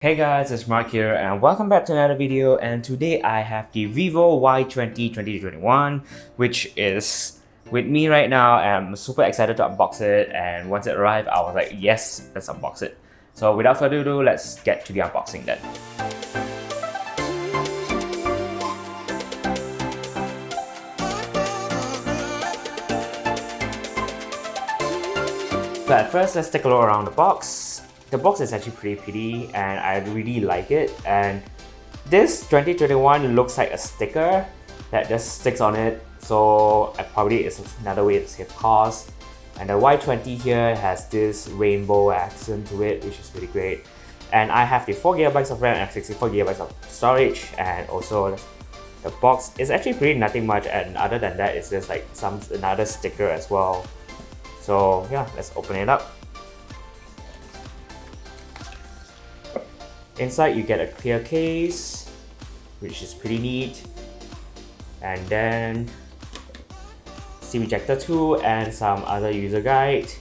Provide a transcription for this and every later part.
Hey guys, it's Mark here and welcome back to another video, and today I have the Vivo Y20 2021, which is with me right now, and I'm super excited to unbox it. And once it arrived, I was like, yes, let's unbox it. So without further ado, let's get to the unboxing then. But first, let's take a look around the box. The box is actually pretty pretty and I really like it. And this 2021 looks like a sticker that just sticks on it, so probably it's another way to save cost. And the Y20 here has this rainbow accent to it, which is really great. And I have the 4GB of RAM and 64GB of storage, and also the box is actually pretty nothing much, and other than that it's just like another sticker as well. So yeah, let's open it up. Inside you get a clear case, which is pretty neat, and then SIM ejector tool and some other user guide,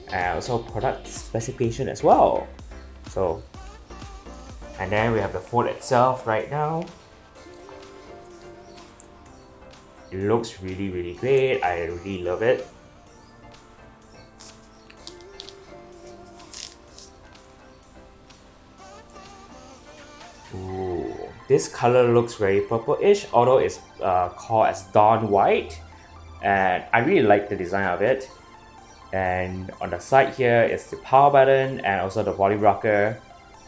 and also product specification as well. So, and then we have the phone itself right now. It looks really great. I really love it. Ooh, this color looks very purple-ish, although it's called as Dawn White, and I really like the design of it. And on the side here is the power button and also the volume rocker,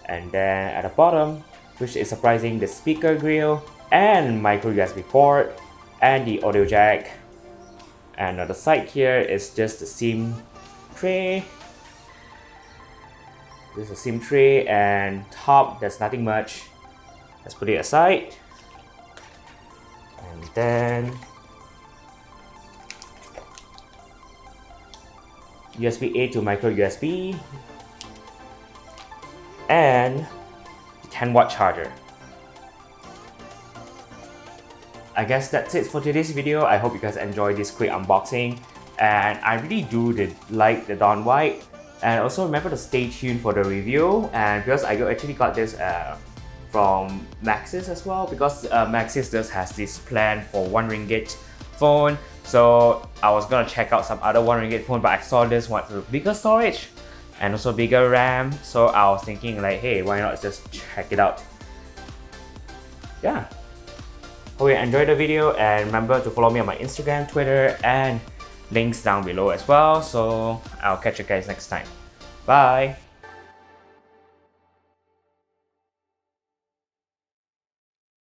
and then at the bottom, which is surprising, the speaker grill and micro USB port and the audio jack. And on the side here is just the SIM tray. This is a SIM tray, and top there's nothing much. Let's put it aside. And then USB-A to micro USB and 10-watt charger. I guess that's it for today's video. I hope you guys enjoyed this quick unboxing, and I really do like the Dawn White. And also remember to stay tuned for the review, and because I actually got this from Maxis as well, because Maxis does has this plan for 1 ringgit phone. So I was gonna check out some other 1 ringgit phone, but I saw this one with bigger storage and also bigger RAM. So I was thinking like, hey, why not just check it out? Yeah. Hope you enjoyed the video, and remember to follow me on my Instagram, Twitter, and links down below as well. So I'll catch you guys next time. Bye!